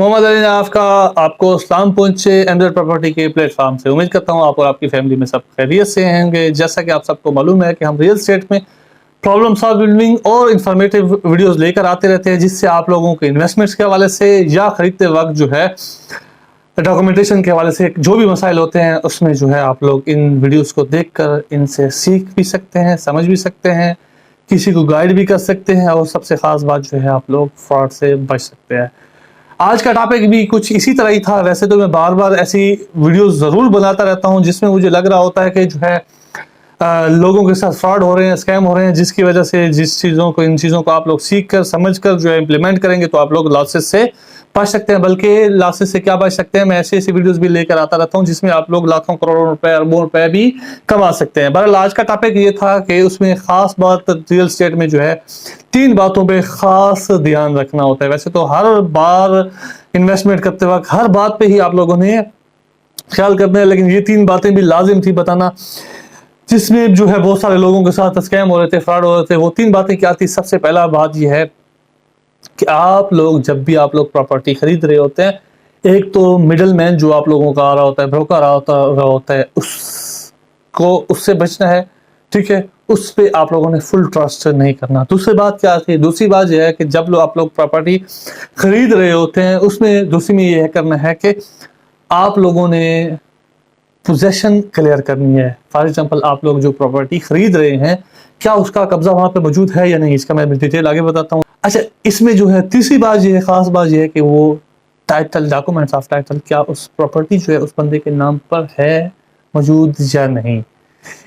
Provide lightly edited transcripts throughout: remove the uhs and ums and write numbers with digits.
मोहम्मद अली नाफ का आपको सलाम पहुंचे एमजेड प्रॉपर्टी के प्लेटफॉर्म से। उम्मीद करता हूं आप और आपकी फैमिली में सब खैरियत से होंगे। जैसा कि आप सबको मालूम है कि हम रियल एस्टेट में प्रॉब्लम सॉल्विंग और इंफॉर्मेटिव वीडियोस लेकर आते रहते हैं, जिससे आप लोगों के इन्वेस्टमेंट्स के हवाले से या खरीदते वक्त जो है डॉक्यूमेंटेशन के हवाले से जो भी मसाइल होते हैं, उसमें जो है आप लोग इन वीडियोस को देखकर इनसे सीख भी सकते हैं, समझ भी सकते हैं, किसी को गाइड भी कर सकते हैं और सबसे ख़ास बात जो है आप लोग फ्रॉड से बच सकते हैं। आज का टॉपिक भी कुछ इसी तरह ही था। वैसे तो मैं बार बार ऐसी वीडियोस ज़रूर बनाता रहता हूं जिसमें मुझे लग रहा होता है कि जो है लोगों के साथ फ्रॉड हो रहे हैं, स्कैम हो रहे हैं, जिसकी वजह से इन चीज़ों को आप लोग सीख कर समझ कर जो है इम्प्लीमेंट करेंगे तो आप लोग लॉसेस से बच सकते हैं। बल्कि लॉसेस से क्या बच सकते हैं, मैं ऐसी वीडियोस भी लेकर आता रहता हूं जिसमें आप लोग लाखों करोड़ों रुपए अरबों रुपए भी कमा सकते हैं। बहरहाल आज का टॉपिक ये था कि उसमें खास बात रियल एस्टेट में जो है 3 बातों पे खास ध्यान रखना होता है। वैसे तो हर बार इन्वेस्टमेंट करते वक्त हर बात पे ही आप लोगों ने ख्याल करना है, लेकिन ये 3 बातें भी लाजिम थी बताना, जिसमें जो है बहुत सारे लोगों के साथ स्कैम हो रहे थे, फ्रॉड हो रहे थे। वो 3 बातें क्या थी? सबसे पहला बात ये है कि आप लोग जब भी आप लोग प्रॉपर्टी खरीद रहे होते हैं, एक तो मिडल मैन जो आप लोगों का आ रहा होता है, ब्रोकर रहा होता है, उससे बचना है। ठीक है, उस पे आप लोगों ने फुल ट्रस्ट नहीं करना। दूसरी बात क्या थी? दूसरी बात यह है कि जब आप लोग प्रॉपर्टी खरीद रहे होते हैं, उसमें दूसरी में यह करना है कि आप लोगों ने पोजेशन क्लियर करनी है। फॉर एग्जांपल, आप लोग जो प्रॉपर्टी खरीद रहे हैं, क्या उसका कब्जा वहां पे मौजूद है या नहीं, इसका मैं डिटेल आगे बताता हूँ। अच्छा, इसमें जो है तीसरी बात ये है, खास बात ये है कि वो टाइटल, डॉक्यूमेंट्स ऑफ टाइटल, क्या उस प्रॉपर्टी जो है उस बंदे के नाम पर है मौजूद या नहीं।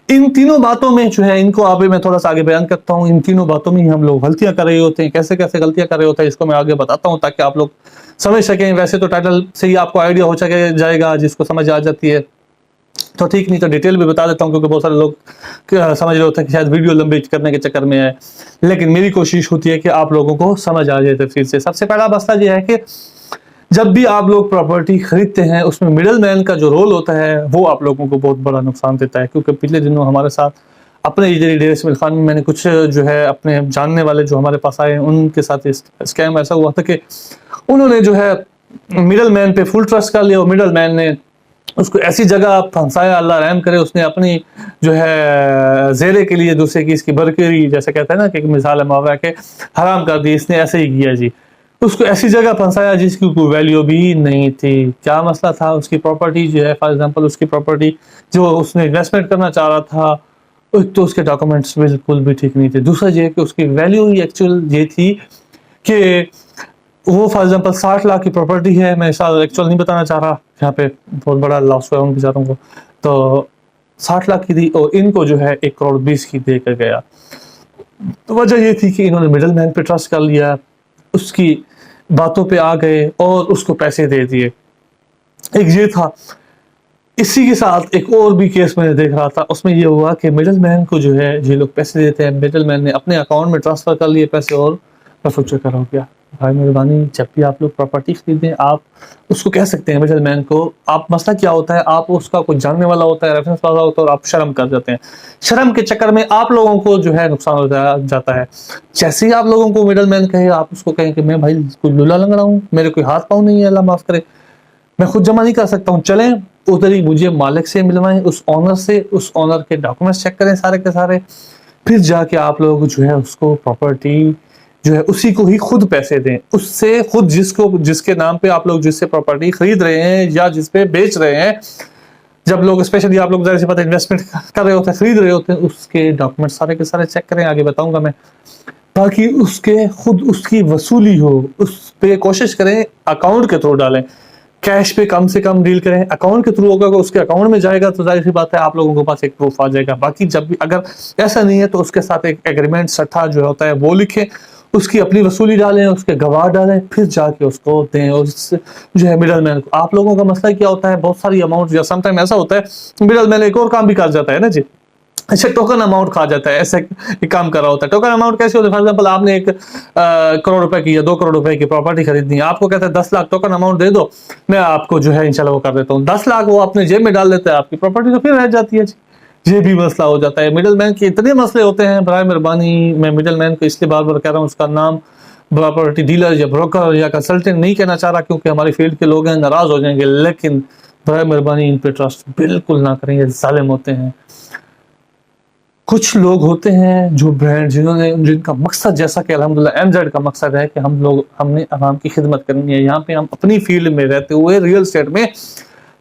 इन तीनों बातों में जो है, इनको अभी मैं थोड़ा सा आगे बयान करता हूँ। इन तीनों बातों में ही हम लोग गलतियां कर रहे होते हैं। कैसे कैसे गलतियां कर रहे होते हैं इसको मैं आगे बताता हूँ ताकि आप लोग समझ सकें। वैसे तो टाइटल से ही आपको आइडिया हो जाएगा, जिसको समझ आ जाती है तो ठीक, नहीं तो डिटेल भी बता देता हूँ, क्योंकि बहुत सारे लोग समझ रहे होते हैं कि शायद वीडियो लंबी करने के चक्कर में है, लेकिन मेरी कोशिश होती है कि आप लोगों को समझ आ जाए तफसील से। सबसे पहला मसला ये है कि जब भी आप लोग प्रॉपर्टी खरीदते हैं, उसमें मिडल मैन का जो रोल होता है वो आप लोगों को बहुत बड़ा नुकसान देता है। क्योंकि पिछले दिनों हमारे साथ अपने इधर डेरा इस्माइल खान में मैंने कुछ जो है अपने जानने वाले जो हमारे पास आए, उनके साथ स्कैम ऐसा हुआ था कि उन्होंने जो है मिडल मैन पे फुल ट्रस्ट कर लिया और मिडल मैन ने उसको ऐसी जगह फंसाया, अल्लाह रहम करे, उसने अपनी जो है जेरे के लिए दूसरे की इसकी बरकरी, जैसे कहते हैं ना कि मिसाल है मुहावरा के, हराम कर दी। इसने ऐसे ही किया जी, उसको ऐसी जगह फंसाया जिसकी कोई वैल्यू भी नहीं थी। क्या मसला था? उसकी प्रॉपर्टी जो है, फॉर एग्जांपल उसकी प्रॉपर्टी जो उसने इन्वेस्टमेंट करना चाह रहा था, एक तो उसके डॉक्यूमेंट्स बिल्कुल भी ठीक नहीं थे। दूसरा ये कि उसकी वैल्यू ही एक्चुअल ये थी कि वो फॉर एग्जांपल 60 लाख की प्रॉपर्टी है, मैं एक्चुअल नहीं बताना चाह रहा, यहाँ पे बहुत बड़ा लॉस हुआ उन बेचारों को, तो 60 लाख की थी और इनको जो है 1 करोड़ 20 की दे कर गया। तो वजह ये थी कि इन्होंने मिडल मैन पे ट्रस्ट कर लिया, उसकी बातों पे आ गए और उसको पैसे दे दिए। एक ये था। इसी के साथ एक और भी केस मैंने देख रहा था, उसमें ये हुआ कि मिडल मैन को जो है ये लोग पैसे देते हैं, मिडल मैन ने अपने अकाउंट में ट्रांसफर कर लिए पैसे और रफू चक्कर हो गया। भाई मेहरबानी, जब भी आप लोग प्रॉपर्टी खरीदें, आप उसको कह सकते हैं मिडल मैन को। आप मसला क्या होता है, आप उसका कोई जानने वाला होता है, रेफरेंस वाला होता है, और आप शर्म कर जाते हैं। शर्म के चक्कर में आप लोगों को जो है नुकसान हो जाता है। जैसे ही आप लोगों को मिडल मैन कहे, आप उसको कहें कि मैं भाई कोई लूला लंगड़ा हूँ, मेरे कोई हाथ पाँव नहीं है, अल्लाह माफ करे, मैं खुद जमा नहीं कर सकता हूँ, चलें उधर ही मुझे मालिक से मिलवाएं, उस ऑनर से, उस ऑनर के डॉक्यूमेंट्स चेक करें सारे के सारे, फिर जाके आप लोग जो है उसको प्रॉपर्टी जो है उसी को ही खुद पैसे दें। उससे खुद जिसके नाम पे आप लोग जिससे प्रॉपर्टी खरीद रहे हैं या जिस पे बेच रहे हैं, जब लोग स्पेशली आप लोग ज़ाहिर सी बात है इन्वेस्टमेंट कर रहे होते हैं, खरीद रहे होते हैं, उसके डॉक्यूमेंट सारे के सारे चेक करें, आगे बताऊंगा मैं, ताकि उसके खुद उसकी वसूली हो। उस पे कोशिश करें अकाउंट के थ्रू डालें, कैश पे कम से कम डील करें। अकाउंट के थ्रू होगा, उसके अकाउंट में जाएगा तो जाहिर सी बात है आप लोगों के पास एक प्रूफ आ जाएगा। बाकी जब भी अगर ऐसा नहीं है तो उसके साथ एक एग्रीमेंट सट्टा जो होता है वो लिखें, उसकी अपनी वसूली डालें, उसके गवाह डालें, फिर जाके उसको दें। और जो है मिडल मैन को, आप लोगों का मसला क्या होता है, बहुत सारी अमाउंट या समटाइम ऐसा होता है मिडल मैन एक और काम भी कर जाता है ना जी, अच्छा टोकन अमाउंट खा जाता है, ऐसा एक काम कर रहा होता है। टोकन अमाउंट कैसे होता है? फॉर एग्जांपल आपने 1 करोड़ रुपए की या 2 करोड़ रुपए की प्रॉपर्टी खरीदनी है, आपको कहता है 10 लाख टोकन अमाउंट दे दो, मैं आपको जो है इंशाल्लाह वो कर देता हूँ। 10 लाख वो अपने जेब में डाल देता है, आपकी प्रॉपर्टी तो फिर रह जाती है जी। ये भी मसला हो जाता है। मिडल मैन के इतने मसले होते हैं, बराए मेहरबानी मैं मिडल मैन को इसलिए बार बार कह रहा हूँ, उसका नाम प्रॉपर्टी डीलर या ब्रोकर या कंसल्टेंट नहीं कहना चाह रहा, क्योंकि हमारी फील्ड के लोग हैं, नाराज हो जाएंगे, लेकिन बराए मेहरबानी इन पे ट्रस्ट बिल्कुल ना करें, ये जालिम होते हैं। कुछ लोग होते हैं जो ब्रांड जिनका मकसद, जैसा कि अल्हम्दुलिल्लाह एमजेड का मकसद है कि हमने आवाम की खिदमत करनी है, यहाँ पे हम अपनी फील्ड में रहते हुए रियल एस्टेट में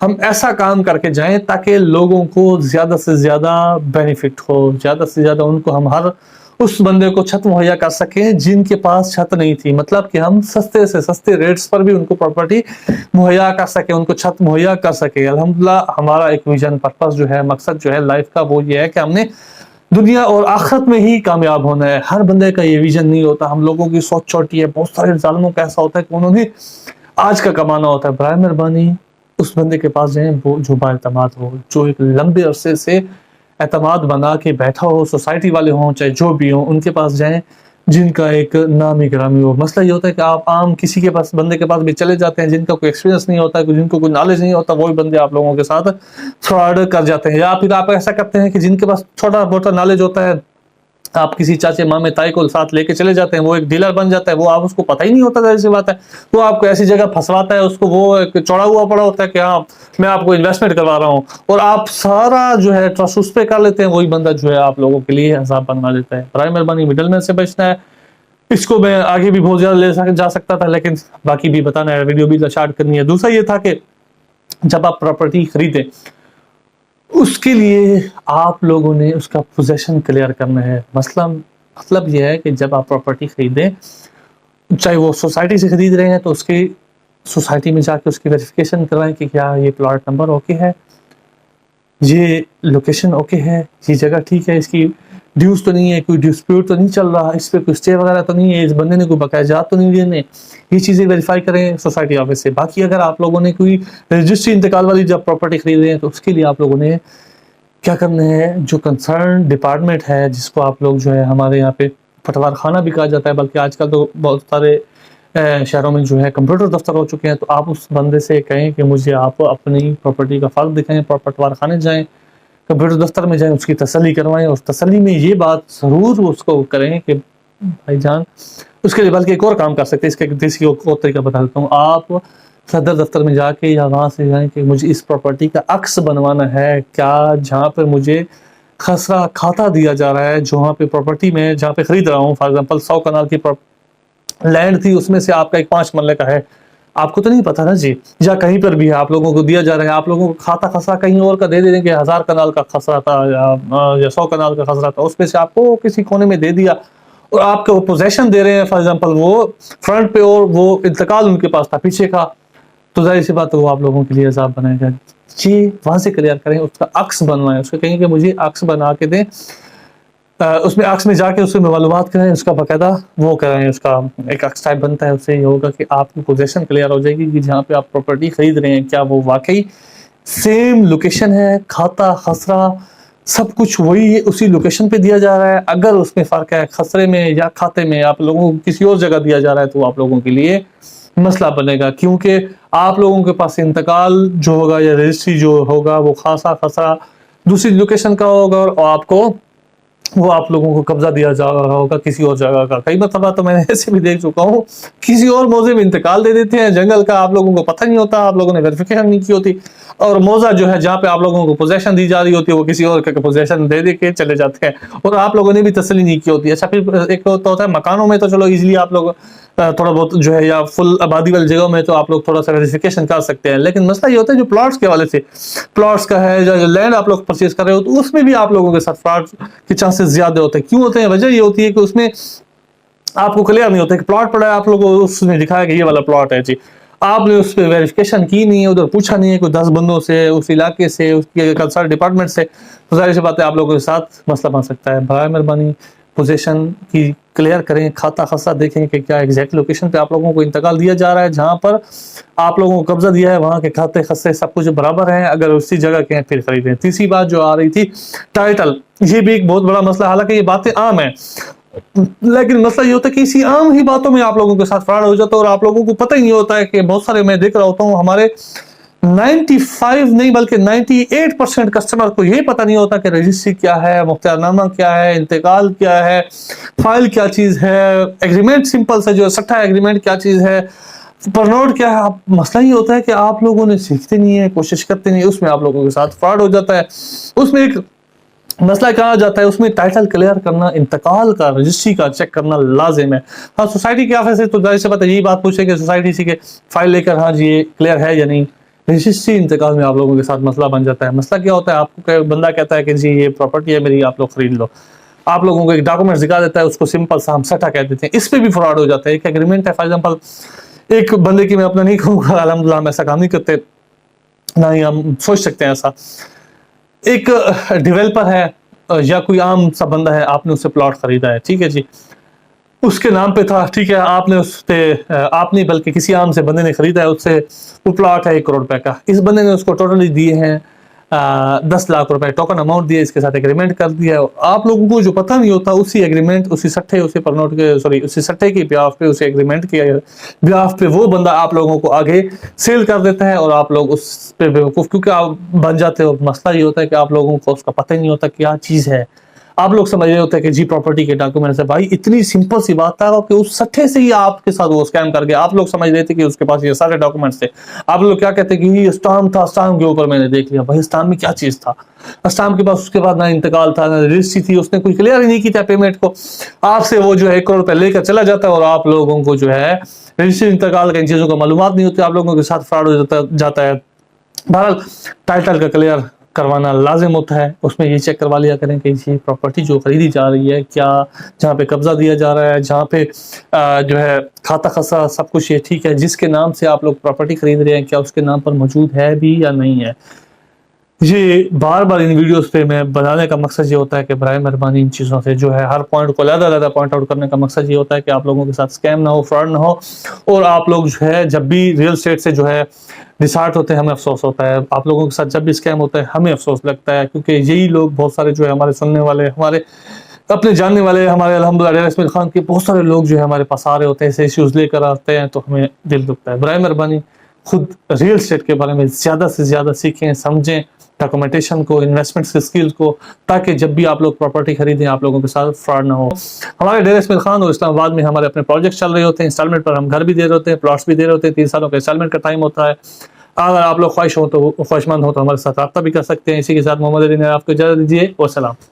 हम ऐसा काम करके जाएं ताकि लोगों को ज़्यादा से ज़्यादा बेनिफिट हो, ज़्यादा से ज़्यादा उनको हम हर उस बंदे को छत मुहैया कर सकें जिनके पास छत नहीं थी, मतलब कि हम सस्ते से सस्ते रेट्स पर भी उनको प्रॉपर्टी मुहैया कर सके, उनको छत मुहैया कर सके। अल्हम्दुलिल्लाह हमारा एक विजन पर्पस जो है, मकसद जो है लाइफ का, वो ये है कि हमने दुनिया और आखिरत में ही कामयाब होना है। हर बंदे का ये विजन नहीं होता, हम लोगों की सोच छोटी है। बहुत सारे जालिमों का ऐसा होता है कि उन्होंने आज का कमाना होता है। बराए मेहरबानी उस बंदे के पास जाएं वो जो बाएतमाद हो, जो एक लंबे अरसे से एतमाद बना के बैठा हो, सोसाइटी वाले हों चाहे जो भी हों, उनके पास जाएं जिनका एक नामी गिरामी हो। मसला ये होता है कि आप आम किसी के पास, बंदे के पास भी चले जाते हैं जिनका कोई एक्सपीरियंस नहीं होता है, जिनको कोई नॉलेज नहीं होता, वही बंदे आप लोगों के साथ फ्रॉड कर जाते हैं। या फिर आप ऐसा करते हैं कि जिनके पास छोटा मोटा नॉलेज होता है, आप किसी चाचे मामे ताई को साथ लेके चले जाते हैं, वो एक डीलर बन जाता है, वो आप उसको पता ही नहीं होता, ऐसी बात है, वो आपको ऐसी जगह फंसवाता है, उसको वो एक चौड़ा हुआ पड़ा होता है कि हाँ मैं आपको इन्वेस्टमेंट करवा रहा हूँ, और आप सारा जो है ट्रस्ट उस पर कर लेते हैं। वही बंदा जो है आप लोगों के लिए अजाब बनवा देता है। बराए मेहरबानी मिडल मैन से बचना है। इसको मैं आगे भी बहुत ज्यादा जा सकता था, लेकिन बाकी भी बताना है, वीडियो भी स्टार्ट करनी है। दूसरा ये था कि जब आप प्रॉपर्टी खरीदें उसके लिए आप लोगों ने उसका पोजेशन क्लियर करना है। मतलब यह है कि जब आप प्रॉपर्टी खरीदें, चाहे वो सोसाइटी से खरीद रहे हैं तो उसकी सोसाइटी में जाके उसकी वेरिफिकेशन करवाएं कि क्या ये प्लॉट नंबर ओके है, ये लोकेशन ओके है, ये जगह ठीक है, इसकी ड्यूज तो नहीं है, कोई डिस्प्यूट तो नहीं चल रहा, इस पर कोई स्टे वगैरह तो नहीं है, इस बंदे ने कोई बकायजात तो नहीं देने, ये चीज़ें वेरीफाई करें सोसाइटी ऑफिस से। बाकी अगर आप लोगों ने कोई रजिस्ट्री इंतकाल वाली जब प्रॉपर्टी खरीद रहे हैं तो उसके लिए आप लोगों ने क्या करना है, जो कंसर्न डिपार्टमेंट है, जिसको आप लोग जो है हमारे यहाँ पे पटवार खाना भी कहा जाता है, बल्कि आजकल तो बहुत सारे शहरों में जो है कंप्यूटर दफ्तर हो चुके हैं, तो आप उस बंदे से कहें कि मुझे आप अपनी प्रॉपर्टी का फर्क दिखाएं, पटवार खाने जाएं, कंप्यूटर दफ्तर में जाएं, उसकी तसल्ली करवाएं, और तसल्ली में ये बात ज़रूर उसको करें कि भाईजान, उसके लिए बल्कि एक और काम कर सकते हैं, इसके देसी और तरीका बता देता हूँ। आप सदर दफ्तर में जाके या वहाँ से जाएं कि मुझे इस प्रॉपर्टी का अक्स बनवाना है, क्या जहाँ पर मुझे खसरा खाता दिया जा रहा है, जहाँ पे प्रॉपर्टी में जहाँ पे खरीद रहा हूँ, फॉर एग्जाम्पल 100 कनाल की लैंड थी, उसमें से आपका एक 5 मरले का है, आपको तो नहीं पता ना जी, या कहीं पर भी है आप लोगों को दिया जा रहा है, आप लोगों को खाता खसरा कहीं और का दे देंगे, 1000 कनाल का खसरा था या 100 कनाल का खसरा था, उसमें से आपको किसी कोने में दे दिया और आपको पोजेशन दे रहे हैं, फॉर एग्जाम्पल वो फ्रंट पे और वो इंतकाल उनके पास था पीछे का, तो जाहिर सी बात है वो आप लोगों के लिए अजाब बनाएगा। जी वहाँ से क्लियर करें, उसका अक्स बनवाएं, उसको कहेंगे कि मुझे अक्स बना के दें, उसमें अक्स में जाके उसमें मालूमात करें, उसका बाकायदा वो करें, उसका एक अक्स टाइप बनता है, उससे ये होगा कि आपकी पोजीशन क्लियर हो जाएगी कि जहाँ पे आप प्रॉपर्टी खरीद रहे हैं क्या वो वाकई सेम लोकेशन है, खाता खसरा सब कुछ वही है, उसी लोकेशन पे दिया जा रहा है। अगर उसमें फ़र्क है खसरे में या खाते में, आप लोगों को किसी और जगह दिया जा रहा है, तो आप लोगों के लिए मसला बनेगा, क्योंकि आप लोगों के पास इंतकाल जो होगा या रजिस्ट्री जो होगा वो खासा खसरा दूसरी लोकेशन का होगा, और आपको वो आप लोगों को कब्जा दिया जा रहा होगा किसी और जगह का। कई मरतबा तो मैंने ऐसे भी देख चुका हूँ, किसी और मौजे में इंतकाल दे देते हैं जंगल का, आप लोगों को पता नहीं होता, आप लोगों ने वेरिफिकेशन नहीं की होती, और मौजा जो है जहाँ पे आप लोगों को पोजेशन दी जा रही होती है वो किसी और का पोजेशन दे के चले जाते हैं, और आप लोगों ने भी तसल्ली नहीं की होती। अच्छा फिर एक तो होता है मकानों में, तो चलो इजीली आप लोग थोड़ा बहुत जो है, या फुल आबादी वाली जगहों में तो आप लोग थोड़ा सा वेरिफिकेशन कर सकते हैं, लेकिन मसला ये होता है जो प्लॉट्स के हवाले से, प्लॉट्स का है जो लैंड आप लोग परचेज कर रहे हो, तो उसमें भी आप लोगों के साथ फ्रॉड के चांसेस ज्यादा होते हैं। क्यों होते हैं? वजह ये होती है कि उसमें आपको क्लियर नहीं होता कि प्लॉट पड़ा है, आप लोगों को उसने दिखाया कि ये वाला प्लॉट है जी, आपने उस पर वेरिफिकेशन की नहीं है, उधर पूछा नहीं है कोई 10 बंदों से, उस इलाके से, उसके कंसर्न डिपार्टमेंट से, तो जाहिर सी बात है आप लोगों के साथ मसला बन सकता है। बराए मेहरबानी पोजीशन की क्लियर करें, खाता खसरा देखें कि क्या एग्जैक्ट लोकेशन पे आप लोगों को इंतकाल दिया जा रहा है, जहां पर आप लोगों को कब्जा दिया है वहां के खाते खसरे सब कुछ बराबर हैं, अगर उसी जगह के हैं फिर खरीदें। तीसरी बात जो आ रही थी टाइटल, ये भी एक बहुत बड़ा मसला, हालांकि ये बातें आम है, लेकिन मसला ये होता है कि इसी आम ही बातों में आप लोगों के साथ फ्रॉड हो जाता है, और आप लोगों को पता ही नहीं होता है कि बहुत सारे, मैं देख रहा होता हूँ हमारे 95 نہیں بلکہ 98% کسٹمر کو یہی پتہ نہیں ہوتا کہ رجسٹری کیا ہے، مختار نامہ کیا ہے، انتقال کیا ہے، فائل کیا چیز ہے، ایگریمنٹ سمپل سے جو سٹھا ایگریمنٹ کیا چیز ہے، پر نوٹ کیا ہے۔ مسئلہ یہ ہوتا ہے کہ آپ لوگوں نے سیکھتے نہیں ہیں، کوشش کرتے نہیں، اس میں آپ لوگوں کے ساتھ فراڈ ہو جاتا ہے۔ اس میں ایک مسئلہ کہا جاتا ہے، اس میں ٹائٹل کلیئر کرنا، انتقال کا، رجسٹری کا چیک کرنا لازم ہے۔ ہاں سوسائٹی کے آفس سے تو ظاہر سی بات ہے یہی بات پوچھے کہ سوسائٹی سی کے فائل لے کر، ہاں جی یہ کلیئر ہے یا نہیں۔ رجسٹری انتقال میں آپ لوگوں کے ساتھ مسئلہ بن جاتا ہے۔ مسئلہ کیا ہوتا ہے، آپ کو بندہ کہتا ہے کہ جی یہ پراپرٹی ہے میری، آپ لوگ خرید لو، آپ لوگوں کو ایک ڈاکومنٹ دکھا دیتا ہے، اس کو سمپل سا ہم سٹا کہہ دیتے ہیں، اس پہ بھی فراڈ ہو جاتا ہے۔ ایک ایگریمنٹ ہے، فار ایگزامپل ایک بندے کی میں اپنا نہیں کہوں گا، الحمدللہ ہم ایسا کام نہیں کرتے، نہ ہی ہم سوچ سکتے ہیں ایسا۔ ایک ڈیولپر ہے یا کوئی عام سا بندہ ہے، آپ نے اس سے پلاٹ خریدا ہے، ٹھیک ہے جی، اس کے نام پہ تھا، ٹھیک ہے، آپ نے اس پہ آپ نہیں بلکہ کسی عام سے بندے نے خریدا ہے اس سے، وہ پلاٹ ہے 1 کروڑ روپے کا۔ اس بندے نے اس کو ٹوٹلی دیے ہیں 10 لاکھ روپے ٹوکن اماؤنٹ دیے، اس کے ساتھ ایگریمنٹ کر دیا ہے۔ آپ لوگوں کو جو پتہ نہیں ہوتا، اسی ایگریمنٹ، اسی سٹھے، اسی پر نوٹ کے اسی سٹھے کی بیاف پہ، اسی ایگریمنٹ کی بیاف پہ وہ بندہ آپ لوگوں کو آگے سیل کر دیتا ہے، اور آپ لوگ اس پہ بیوقوف کیونکہ آپ بن جاتے ہو۔ مسئلہ یہ ہوتا ہے کہ آپ لوگوں کو اس کا پتہ ہی نہیں ہوتا کیا چیز ہے۔ آپ لوگ سمجھ رہے ہوتے ہیں کہ جی پراپرٹی کے ڈاکومنٹس ہے، بھائی اتنی سمپل سی بات تھا کہ اس سٹھے سے ہی آپ کے ساتھ وہ اسکیم کر گیا۔ آپ لوگ سمجھ رہے تھے کہ اس کے پاس یہ سارے ڈاکومنٹس تھے، آپ لوگ کیا کہتے ہیں کہ یہ اسٹامپ تھا، اسٹامپ کے اوپر میں نے دیکھ لیا، بھائی اسٹامپ میں کیا چیز تھا؟ اسٹامپ کے پاس اس کے بعد نہ انتقال تھا، نہ رجسٹری تھی، اس نے کوئی کلیئر ہی نہیں کی تھا پیمنٹ کو، آپ سے وہ جو ہے 1 کروڑ روپے لے کر چلا جاتا ہے، اور آپ لوگوں کو جو ہے رجسٹری انتقال کا ان چیزوں کا معلومات نہیں ہوتی، آپ لوگوں کے ساتھ فراڈ ہو جاتا ہے۔ بہرحال ٹائٹل کا کلیئر کروانا لازم ہوتا ہے، اس میں یہ چیک کروا لیا کریں کہ یہ پراپرٹی جو خریدی جا رہی ہے، کیا جہاں پہ قبضہ دیا جا رہا ہے، جہاں پہ جو ہے کھاتا خاصا سب کچھ یہ ٹھیک ہے، جس کے نام سے آپ لوگ پراپرٹی خرید رہے ہیں کیا اس کے نام پر موجود ہے بھی یا نہیں ہے۔ یہ بار بار ان ویڈیوز پہ میں بتانے کا مقصد یہ ہوتا ہے کہ برائے مہربانی ان چیزوں سے جو ہے ہر پوائنٹ کو علیحدہ پوائنٹ آؤٹ کرنے کا مقصد یہ ہوتا ہے کہ آپ لوگوں کے ساتھ اسکیم نہ ہو، فراڈ نہ ہو، اور آپ لوگ جو ہے جب بھی ریئل اسٹیٹ سے جو ہے ڈسارٹ ہوتے ہیں ہمیں افسوس ہوتا ہے، آپ لوگوں کے ساتھ جب بھی اسکیم ہوتا ہے ہمیں افسوس لگتا ہے، کیونکہ یہی لوگ بہت سارے جو ہے ہمارے سننے والے، ہمارے اپنے جاننے والے، ہمارے الحمدللہ ڈیرہ اسماعیل خان کے بہت سارے لوگ جو ہے ہمارے پاس آ رہے ہوتے ہیں، ایسے ایشوز لے کر آتے ہیں، تو ہمیں دل دکھتا ہے۔ برائے مہربانی خود ریئل اسٹیٹ کے بارے میں زیادہ سے زیادہ سیکھیں، سمجھیں ڈاکومنٹیشن کو، انویسٹمنٹ کے سکلز کو، تاکہ جب بھی آپ لوگ پراپرٹی خریدیں آپ لوگوں کے ساتھ فراڈ نہ ہو۔ ہمارے ڈیرہ اسماعیل خان اور اسلام آباد میں ہمارے اپنے پروجیکٹ چل رہے ہوتے ہیں، انسٹالمنٹ پر ہم گھر بھی دے رہے ہوتے ہیں، پلاٹس بھی دے رہے ہوتے ہیں، 3 سالوں کا انسٹالمنٹ کا ٹائم ہوتا ہے۔ اگر آپ لوگ خواہش مند ہو تو ہمارے ساتھ رابطہ بھی کر سکتے ہیں۔ اسی کے ساتھ محمد علی نے آپ کو اجازت دیجیے، والسلام۔